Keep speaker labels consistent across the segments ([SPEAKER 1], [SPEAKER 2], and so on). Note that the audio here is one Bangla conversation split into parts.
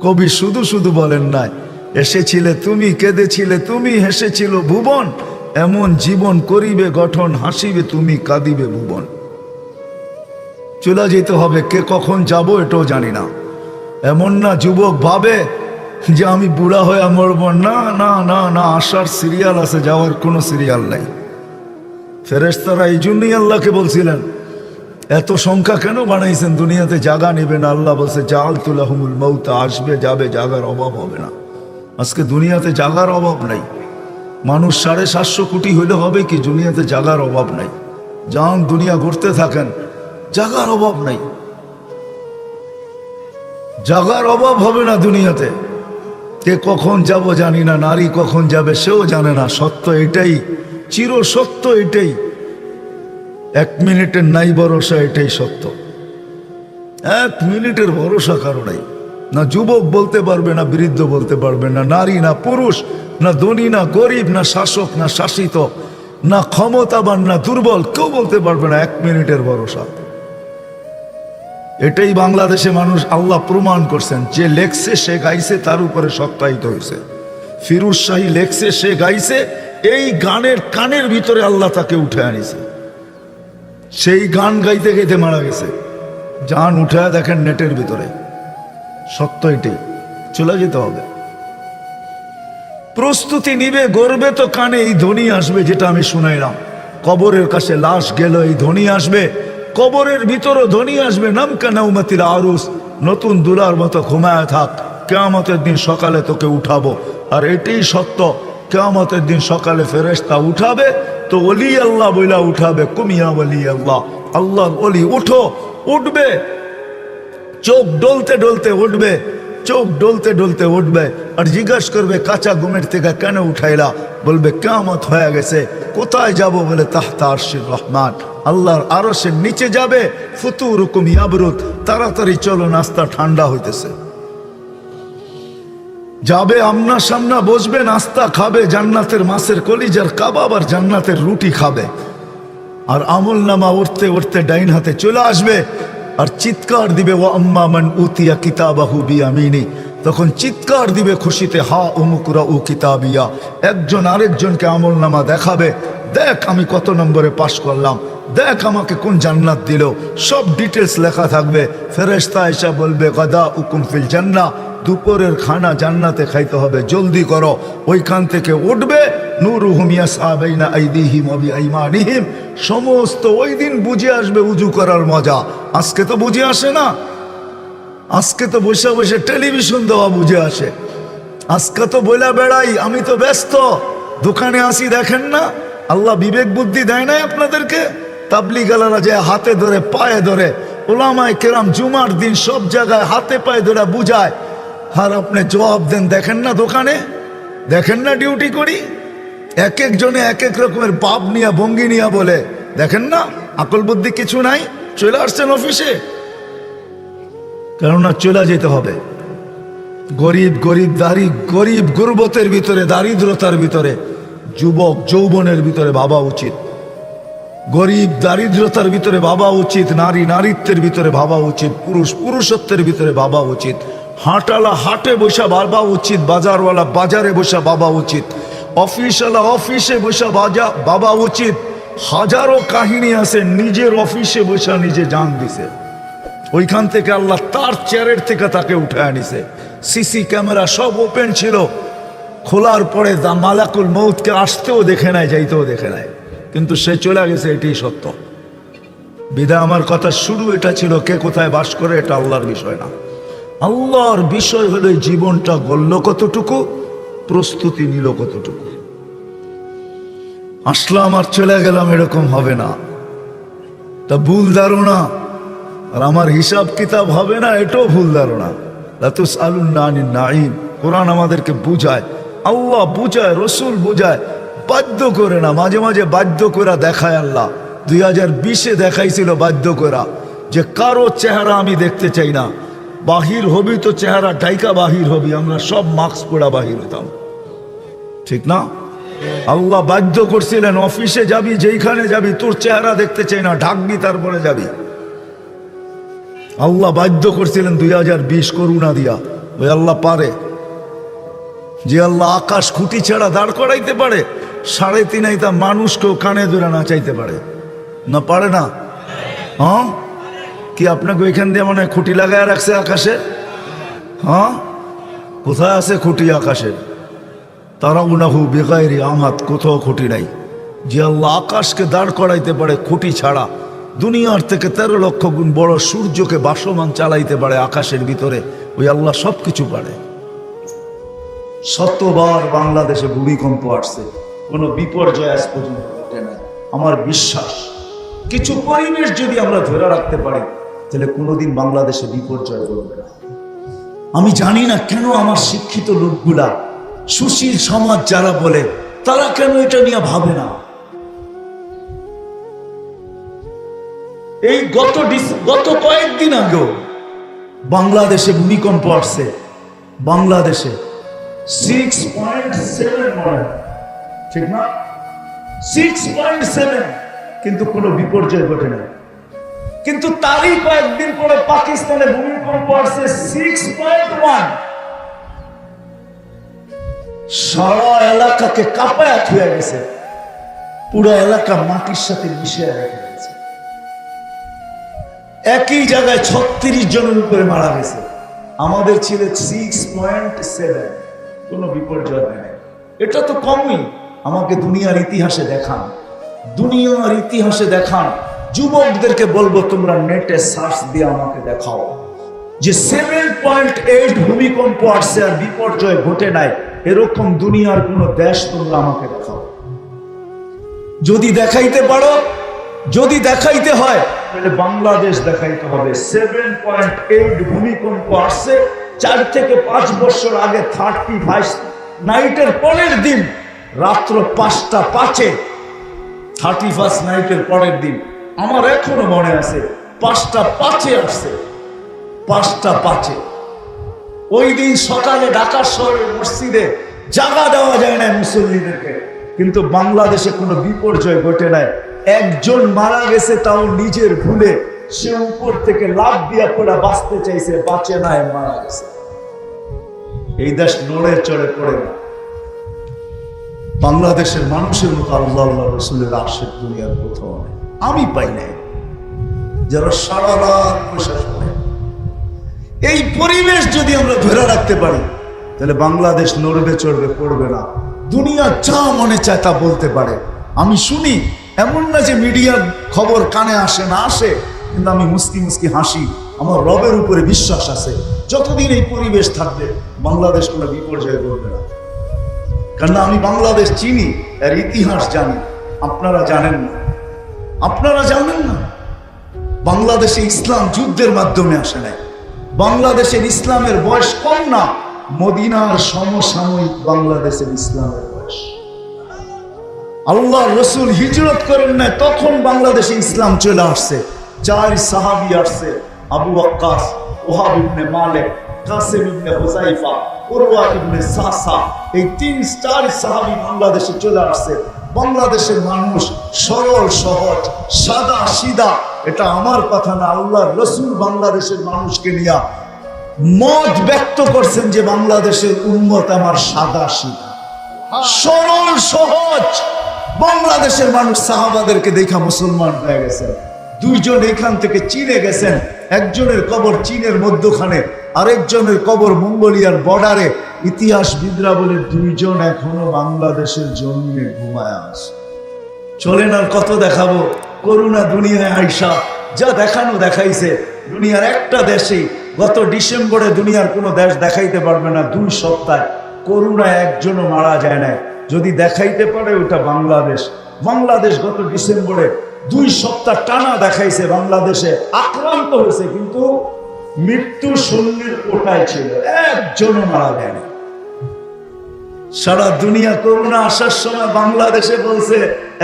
[SPEAKER 1] কবি শুধু শুধু বলেন নাই, এসেছিলে তুমি, কেঁদেছিলে তুমি, হেসেছিল ভুবন, এমন জীবন করিবে গঠন, হাসিবে তুমি, কাঁদিবে ভুবন। চলে যেতে হবে, কে কখন যাব এটাও জানি না। এমন না যুবক ভাবে যে আমি বুড়া হয়ে মরব, না না না না, আসার সিরিয়াল আছে, যাওয়ার কোনো সিরিয়াল নাই। ফেরেশতারা এই জন্যই আল্লাহকে বলছিলেন, এত সংখ্যা কেন বানাইছেন, দুনিয়াতে জায়গা নেবে না। আল্লাহ বলছে জাআলতু লাহুমুল মাউত, আসবে যাবে, জায়গার অভাব হবে না। আজকে দুনিয়াতে জায়গার অভাব নাই। মানুষ 750 কোটি হইলে হবে কি, দুনিয়াতে জায়গার অভাব নাই। যান দুনিয়া ঘুরতে থাকেন, জায়গার অভাব নাই, জায়গার অভাব হবে না দুনিয়াতে। কে কখন যাব জানি না, নারী কখন যাবে সেও জানে না। সত্য এটাই, চির সত্য এটাই, 1 মিনিটের নাই ভরসা, এটাই সত্য। 1 মিনিটের ভরসা কারো নাই। না যুবক বলতে পারবে, না বৃদ্ধ বলতে পারবে, না নারী না পুরুষ, না ধনী না গরিব, না শাসক না শাসিত, না ক্ষমতাবান না দুর্বল, কেউ বলতে পারবে না 1 মিনিটের ভরসা। এটাই বাংলাদেশে মানুষ আল্লাহ প্রমাণ করছেন। যে লেখছে সে গাইছে, তার উপরে সত্যায়িত হয়েছে। ফিরোজ শাহী লেখছে, সে গাইছে, এই গানের কানের ভিতরে আল্লাহ তাকে উঠে আনিছে। সেই গান গাইতে গাইতে মারা গেছে। জান উঠে দেখেন নেটের ভিতরে, সত্য এটাই। চলে যেতে হবে, প্রস্তুতি নিবে, গর্বে তো কানে এই ধ্বনি আসবে, যেটা আমি শুনাইলাম। কবরের কাছে লাশ গেল, এই ধ্বনি আসবে। কবরের ভিতরও ধ্বনি আসবে, নামকা নাউমাতিল আরুস, নতুন দুলার মতো ঘুমায় থাক, কিয়ামতের দিন সকালে তোকে উঠাবো। আর এটাই সত্য, কিয়ামতের দিন সকালে ফেরেশতা উঠাবে, তো ওলি আল্লাহ বইলা উঠাবে, কুমিয়া ওলি আল্লাহ, আল্লাহর ওলি উঠো, উঠবে। চোখ ডলতে ডলতে উঠবে, চোখ ডলতে ডলতে উঠবে, আর জিজ্ঞাসা করবে কাঁচা ঘুমের থেকে কেন উঠাইলা? বলবে কিয়ামত হয়ে গেছে। কোথায় যাব? বলে তাহতা আরশির রহমান, আল্লাহর আরশের নিচে যাবে। ফুতুরুকুম ইয়াবরুদ, তাড়াতাড়ি চলো, নাস্তা ঠান্ডা হইতেছে। যাবে আমনা সামনা, বসবে, নাস্তা খাবে, জান্নাতের মাছের কলিজার কাবাব আর জান্নাতের রুটি খাবে। আর আমল নামা উঠতে উঠতে ডাইন হাতে চলে আসবে, আর চিৎকার দিবে ওয়া আম্মা মান উতিয়া কিতাবাহু বিয়ামিনি। তখন চিৎকার দিবে খুশিতে, হা উমুকুরা উ কিতাবিয়া। একজন আরেকজনকে আমল নামা দেখাবে, দেখ আমি কত নম্বরে পাশ করলাম, দেখ আমাকে কোন জান্নাত দিল, সব ডিটেলস লেখা থাকবে। ফেরেশতা এসে বলবে গাদা উকুম ফিল জান্নাহ, দুপুরের খানা জান্নাতে খাইতে হবে, জলদি করো। ওইখান থেকে উঠবে, নূরুহুম ইয়াসআ বাইনা আইদিহিম ওয়া বিআইমানিহিম। সমস্ত ওই দিন বুঝে আসবে উজু করার মজা। আজকে তো বুঝে আসে না, আজকে তো বসে বসে টেলিভিশন দেওয়া বুঝে আসে। আজকে তো বইলা বেড়াই আমি তো ব্যস্ত, দোকানে আসি, দেখেন না আল্লাহ বিবেক বুদ্ধি দেয় নাই আপনাদেরকে? তাবলিগালারা যে হাতে ধরে পায়ে ধরে, ওলামায়ে কেরাম জুমার দিন সব জায়গায় হাতে পায়ে ধরে বুঝায়, আর আপনি জবাব দেন দেখেন না দোকানে, দেখেন না ডিউটি করি। এক একজনে এক এক রকমের পাপ নিয়া ভঙ্গি নিয়া বলে, দেখেন না আকল বুদ্ধি কিছু নাই, চলে আসছেন অফিসে। কেননা চলে যেতে হবে। গরিব গরিব দাড়ি, গরিব গুরবতের ভিতরে, দারিদ্রতার ভিতরে, যুবক যৌবনের ভিতরে ভাবা উচিত। গরিব দারিদ্রতার ভিতরে ভাবা উচিত, নারী নারীত্বের ভিতরে ভাবা উচিত, পুরুষ পুরুষত্বের ভিতরে ভাবা উচিত, হাটওয়ালা হাটে বসা ভাবা উচিত, বাজারওয়ালা বাজারে বসা ভাবা উচিত, অফিসওয়ালা অফিসে বসা ভাবা উচিত। হাজারো কাহিনী আছে, নিজের অফিসে বসা নিজে জান দিছে, ওইখান থেকে আল্লাহ তার চেয়ারের থেকে তাকে উঠে আনিছে। সিসি ক্যামেরা সব ওপেন ছিল, খোলার পরে মালাকুল মউতকে আসতেও দেখে নাই, যাইতেও দেখে নাই, কিন্তু সে চলে গেছে। এটাই সত্য। বিদায় আমার কথা শুরু এটা ছিল, কে কোথায় বাস করে এটা আল্লাহর বিষয় না। আল্লাহর বিষয় হলো জীবনটা গড়ল কতটুকু, প্রস্তুতি নিল কতটুকু। আসলাম আর চলে গেলাম, এরকম হবে না, তা ভুল ধারণা। আর আমার হিসাব কিতাব হবে না, এটাও ভুল ধারণা। লা তুসআলুন্না আনিন নাঈম, কোরআন আমাদেরকে বুঝায়, আল্লাহ বুঝায়, রসুল বুঝায়, বাধ্য করে না। মাঝে মাঝে বাধ্য করে দেখায় আল্লাহ। 2020-এ দেখাইছিল বাধ্য করা, যে কারো চেহারা আমি দেখতে চাই না, বাহির হবি তো চেহারা ঢাইকা বাহির হবি। আমরা সব মাস্ক পরা বাহির হতাম, ঠিক না? আল্লাহ বাধ্য করছিলেন, অফিসে যাবি, যেইখানে যাবি, তোর চেহারা দেখতে চাই না, ঢাকবি তারপরে যাবি। আল্লাহ বাধ্য করছিলেন 2020 করুণা দিয়া। ওই আল্লাহ পারে। যে আল্লাহ আকাশ খুঁটি ছাড়া দাঁড় করাইতে পারে, 3.5 আইতা মানুষকেও কানে ধরে নাচাইতে পারে না? পারে না? হ্যাঁ, কি আপনাকে ওইখান দিয়ে মনে হয় খুঁটি লাগায় রাখছে আকাশে? হ্যাঁ, কোথায় আছে খুঁটি আকাশের? তারা উনাহু বেগাইরি আমাদ, কোথাও খুঁটি নাই। যে আল্লাহ আকাশকে দাঁড় করাইতে পারে খুঁটি ছাড়া, দুনিয়ার থেকে 13 লক্ষ গুণ বড় সূর্যকে ভাসমান চালাইতে পারে আকাশের ভিতরে, ওই আল্লাহ সব কিছু পারে। শতবার বাংলাদেশে ভূমিকম্প আসছে, কোনো বিপর্যয় আজ পর্যন্ত ঘটে নাই। আমার বিশ্বাস কিছু পরিবেশ যদি আমরা ধরে রাখতে পারি, তাহলে কোনোদিন বাংলাদেশে বিপর্যয় ঘটবে না। আমি জানি না কেন আমার শিক্ষিত লোকগুলা, সুশীল সমাজ যারা বলে, তারা কেন এটা নিয়ে ভাবে না। এই গত কয়েকদিন আগেও বাংলাদেশে ভূমিকম্প আসছে। বাংলাদেশে 6.7 মনে, ঠিক না? 6.7, কিন্তু কোনো বিপর্যয় ঘটে না। কিন্তু তারই কয়েকদিন পরে পাকিস্তানে ভূমিকম্প আসছে 6.1, সারা এলাকাকে কাঁপায় থুয়ে গেছে, পুরো এলাকা মাটির সাথে মিশে গেছে। একই জায়গায় 36 জনের উপরে মারা গেছে। আমাদের ছিল 6.7, কোনো বিপর্যয় নেই। এটা তো কমই। আমাকে দুনিয়ার ইতিহাসে দেখান, দুনিয়ার ইতিহাসে দেখান। যুবকদেরকে বলবো, তোমরা নেটে সার্চ দিয়ে আমাকে দেখাও যে 7.8 ভূমিকম্প আসছে আর বিপর্যয় ঘটে নাই, এরকম দুনিয়ার কোন দেশ তোমরা আমাকে দেখাও। যদি দেখাইতে পারো, যদি দেখাইতে হয়, তাহলে বাংলাদেশ দেখাইতে হবে। 7.8 ভূমিকম্প আসছে 4 থেকে 5 বছর আগে, 31 নাইটের পরের দিন রাত্র 5টা 5-এ, 31 নাইটের পরের দিন আমার এখনো মনে আছে, 5টা 5-এ আসছে, 5টা 5-এ। ওই দিন সকালে ঢাকা শহরের মসজিদে জায়গা দেওয়া যায় না মুসল্লিদেরকে, কিন্তু বাংলাদেশে কোনো বিপর্যয় ঘটে নাই। একজন মারা গেছে, তাও নিজের ভুলে, সে উপর থেকে লাফ দিয়া পড়া বাঁচতে চাইছে, বাঁচে নাই, মারা গেছে। এই দেশ নড়ে চড়ে পড়ে না। বাংলাদেশের মানুষের মতো আল্লাহ আল্লাহ রসুলের আশেক দুনিয়ার কোথাও নেই, আমি পাই নাই। যারা সারা রাত বসে শোনে, এই পরিবেশ যদি আমরা ধরে রাখতে পারি, তাহলে বাংলাদেশ নড়বে চড়বে পড়বে না। দুনিয়া যা মনে চায় তা বলতে পারে। আমি শুনি, এমন না যে মিডিয়ার খবর কানে আসে না, আসে, কিন্তু আমি মুস্কি মুস্কি হাসি। আমার রবের উপরে বিশ্বাস আছে, যতদিন এই পরিবেশ থাকবে বাংলাদেশ কোনো বিপর্যয় করবে না। কারণ আমি বাংলাদেশ চিনি, এর ইতিহাস জানি। আপনারা জানেন না, আপনারা জানেন না। বাংলাদেশে ইসলাম যুদ্ধের মাধ্যমে আসে নাই। বাংলাদেশের ইসলামের বয়স কম না, মদিনার সমসাময়িক বাংলাদেশের ইসলামের বয়স। আল্লাহ রসুল হিজরত করেন নাই, তখন বাংলাদেশে ইসলাম চলে আসছে। 4 সাহাবী আসছে, আবু ওয়াক্কাস, ওহাব ইবনে মালিক, কাসিম ইবনে হুযাইফা, উরওয়া ইবনে সাসা, এই 4 সাহাবী বাংলাদেশে চলে আসছে। বাংলাদেশের মানুষ সরল সহজ, সাদা সিধা। এটা আমার কথা না, আল্লাহর রসুল বাংলাদেশের মানুষকে নিয়ে মত ব্যক্ত করছেন যে বাংলাদেশের উম্মত আমার সাদা সিধা, সরল সহজ। বাংলাদেশের মানুষ সাহাবাদেরকে দেখা মুসলমান হয়ে গেছেন। 2 জন এখান থেকে চীনে গেছেন, একজনের কবর চীনের মধ্যখানে, আরেকজনের কবর মঙ্গোলিয়ার বর্ডারে। ইতিহাসবিদরা বলে 2 জন এখনো বাংলাদেশের জমিনে ঘুমায় আছে। চলেন আর কত দেখাবো। করোনা দুনিয়ায় আইসা যা দেখানো দেখাইছে। দুনিয়ার একটা দেশেই গত ডিসেম্বরে দুনিয়ার কোনো দেশ দেখাইতে পারবে না 2 সপ্তাহে করোনায় একজনও মারা যায় না। যদি দেখাইতে পারে ওটা বাংলাদেশ। বাংলাদেশ গত ডিসেম্বরে 2 সপ্তাহ টানা দেখাইছে বাংলাদেশে আক্রান্ত হয়েছে, কিন্তু মৃত্যু শূন্যের কোটায় ছিল, একজনও মারা যায় না। সারা দুনিয়া করোনা আসার সময় বাংলাদেশে বলছে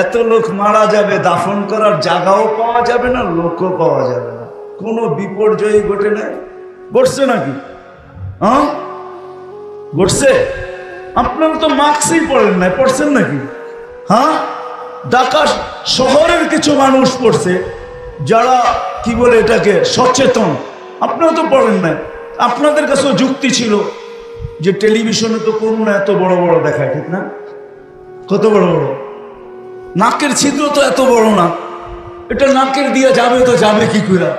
[SPEAKER 1] এত লোক মারা যাবে, দাফন করার জায়গাও পাওয়া যাবে না, লোকও পাওয়া যাবে না। কোনো বিপর্যয় ঘটে নাই। ঘটছে নাকি? হ্যাঁ ঘটছে। আপনারা তো মাস্কই পড়েন নাই, পড়ছেন নাকি? হ্যাঁ, ঢাকা শহরের কিছু মানুষ পড়ছে যারা কি বলে এটাকে সচেতন, আপনারা তো পড়েন নাই। আপনাদের কাছেও যুক্তি ছিল যে টেলিভিশনে তো করোনা এত বড় বড় দেখায়, ঠিক না? কত বড় বড় নাকের ছিদ্র তো এত বড় না, এটা নাকের দিয়ে যাবে তো যাবে কি করে?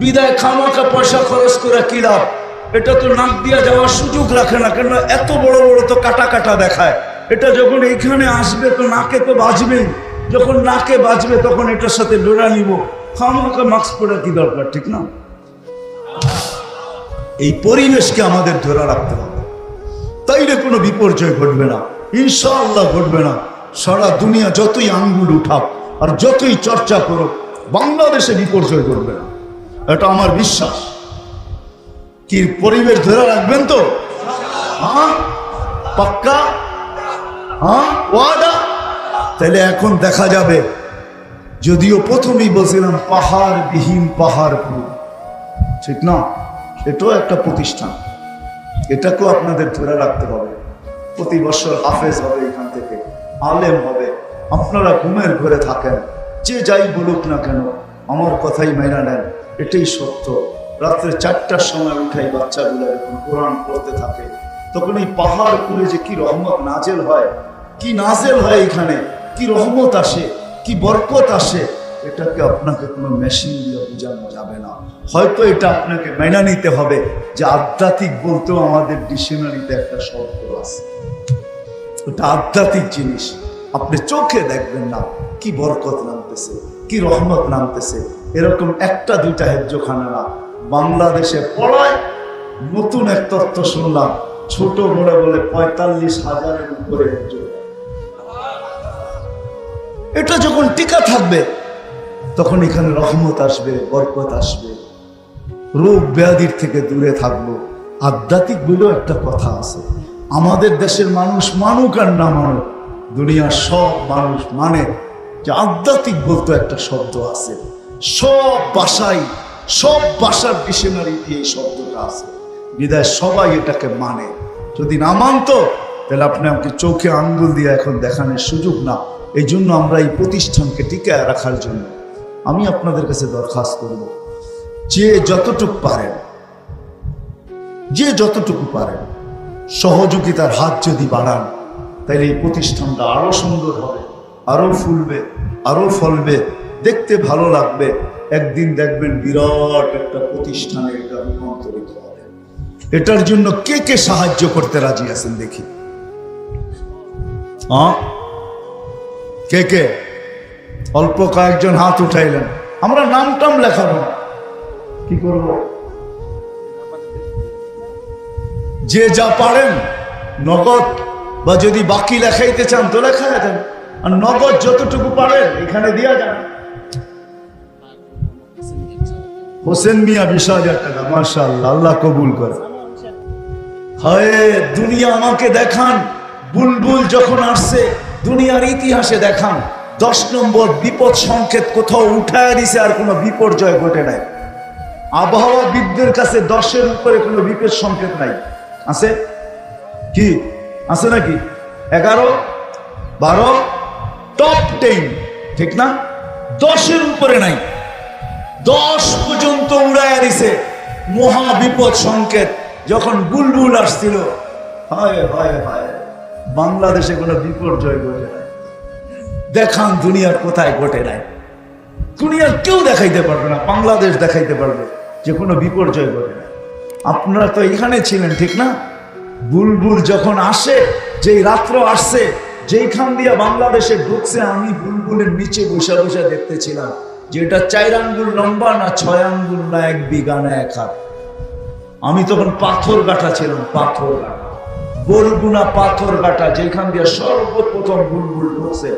[SPEAKER 1] বিদায় খামাখা পয়সা খরচ করে কি লাভ? এটা তো নাক দিয়ে যাওয়ার সুযোগ রাখে না, কেন এত বড় বড় তো কাটা কাটা দেখায়। এটা যখন এইখানে আসবে তো নাকে তো বাজবেই, যখন নাকে বাজবে তখন এটার সাথে ডোরা নিব, খামাখা মাস্ক পরে কি দরকার, ঠিক না? এই পরিবেশকে আমাদের ধরে রাখতে হবে, তাইলে কোনো বিপর্যয় ঘটবে না, ইনশাআল্লাহ ঘটবে না। সারা দুনিয়া যতই আঙ্গুল উঠাক আর যতই চর্চা করুক, বাংলাদেশে বিপর্যয় ঘটবে না, এটা আমার বিশ্বাস। কি পরিবেশ ধরে রাখবেন তো? হ্যাঁ, পাক্কা? হ্যাঁ, ওয়াদা? তাহলে এখন দেখা যাবে, যদিও প্রথমেই বলছিলাম পাহাড় বিহীন পাহাড়পুর, ঠিক না? এটাও একটা প্রতিষ্ঠান, এটাকেও আপনাদের ধরে রাখতে হবে। প্রতি বছর হাফেজ হবে, এখান থেকে আলেম হবে। আপনারা ঘুমের ঘরে থাকেন, যে যাই বলুক না কেন আমার কথাই মেনে নেন, এটাই সত্য। রাত্রে 4টার সময় উঠাই বাচ্চাগুলো যখন কোরআন পড়তে থাকে, তখন এই পাহাড়পুরে যে কি রহমত নাজেল হয়, কি নাজেল হয় এখানে, কি রহমত আসে, কি বরকত আসে, এটাকে আপনাকে কোনো মেশিন দিয়ে বোঝানো যাবে না। হয়তো এটা আপনাকে মেনে নিতে হবে যে আধ্যাত্মিক বলতেও আমাদের ডিকশনারিতে একটা শব্দ আছে, ওটা আধ্যাত্মিক জিনিস। আপনি চোখে দেখবেন না কি বরকত নামতেছে, কি রহমত নামতেছে। এরকম একটা দুইটা হেফজোখানা না, বাংলাদেশে পড়ায়। নতুন এক তথ্য শুনলাম, ছোট বড় বলে 45,000-এর উপরে হেফজো। এটা যখন টিকা থাকবে তখন এখানে রহমত আসবে, বরকত আসবে, রোগ ব্যাধির থেকে দূরে থাকবো। আধ্যাত্মিক বলেও একটা কথা আছে, আমাদের দেশের মানুষ মানুক আর না মানুক, দুনিয়ার সব মানুষ মানে যে আধ্যাত্মিক বলতে একটা শব্দ আছে। সব ভাষায়, সব ভাষার ডিকশনারিতে এই শব্দটা আছে, বিদায় সবাই এটাকে মানে। যদি না মানতো তাহলে আপনি আমাকে চোখে আঙ্গুল দিয়ে এখন দেখানোর সুযোগ না। এই জন্য আমরা এই প্রতিষ্ঠানকে টিকায় রাখার জন্য আমি আপনাদের কাছে দরখাস্ত করব, যে যতটুকু পারেন, যে যতটুকু পারেন সহযোগিতার হাত যদি বাড়ান, তাহলে এই প্রতিষ্ঠানটা আরো সুন্দর হবে, আরো ফুলবে, আরো ফলবে, দেখতে ভালো লাগবে। একদিন দেখবেন বিরাট একটা প্রতিষ্ঠানে এটা রূপান্তরিত হবে। এটার জন্য কে কে সাহায্য করতে রাজি আছেন দেখি? কে কে? অল্প কয়েকজন হাত উঠাইলেন। আমরা নাম টাম লেখাবো না, কি করব? যে যা পারেন নগদ, বা যদি বাকি লেখাইতে চান তো লেখায় দেন, আর নগদ যতটুকু পারেন এখানে দিয়া যান। হোসেন মিয়া 20,000 টাকা, মাশাআল্লাহ, আল্লাহ কবুল করে। হায় দুনিয়া, আমাকে দেখান বুলবুল যখন আসছে দুনিয়ার ইতিহাসে দেখান 10 নম্বর বিপদ সংকেত কোথাও উঠায় দিছে আর কোনো বিপর্যয় ঘটে নাই। আবহাওয়াবিদদের কাছে 10-এর উপরে কোনো বিপদ সংকেত নাই। আছে কি? আছে নাকি? 11, 12, টপ 10, ঠিক না? 10-এর উপরে নাই। 10 পর্যন্ত উড়াইয়া দিছে মহা বিপদ সংকেত যখন বুলবুল আসছিল। হায় হায় হায়, বাংলাদেশে কোনো বিপর্যয় ঘটে নাই। দেখান দুনিয়ার কোথায় ঘটে নাই। দুনিয়ার কেউ দেখাইতে পারবে না, বাংলাদেশ দেখাইতে পারবে যে কোনো বিপর্যয় ঘটে নাই। আপনারা তো এখানে ছিলেন, ঠিক না? বুলবুল যখন আসে, যেই রাত্র আসছে, যেইখান দিয়ে বাংলাদেশে ঢুকছে, আমি বুলবুলের নিচে বসে বসে দেখতেছিলাম যে এটা 4 আঙ্গুল লম্বা না 6 আঙ্গুল না 1 বিঘা না 1 হাত। আমি তখন পাথর গাঁটা ছিলাম, পাথর গাঁটা, বরগুনা পাথর গাঁটা, যেখান দিয়ে সর্বপ্রথম বুলবুল ঢুকছে।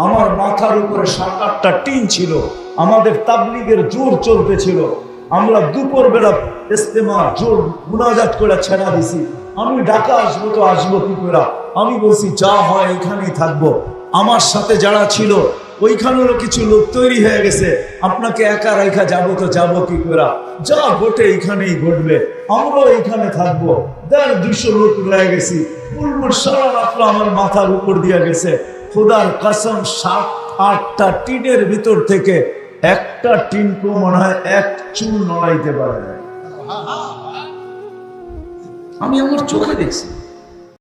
[SPEAKER 1] আমার মাথার উপরে 7-8টা টিন ছিল। আমাদের তাবলিগের জোর চলতেছিল। আমরা দুপুর বেলা ইস্তেমা জোর মুনাজাত করে ছেড়া দিছি। আমি ঢাকা আসবো তো আসবো কি করে? আমি বলছি যা হয় এখানেই থাকবো। আমার সাথে যারা ছিল ওইখানেরও কিছু লোক তৈরি হয়ে গেছে, আপনাকে একা রেখা যাবো তো যাবো কি করে? যা ঘটে এখানেই ঘটবে, আমরাও এখানে থাকবো। 150-200 লোক রয়ে গেছি। বুলবুল সারা রাত্র আমার মাথার উপর দিয়ে গেছে। খোদার কসম, 7-8টা টিনের ভিতর থেকে একটা টিনকে মনে হয় এক চুল নড়াইতে পারে না।
[SPEAKER 2] আমি আমার চোখে দেখছি।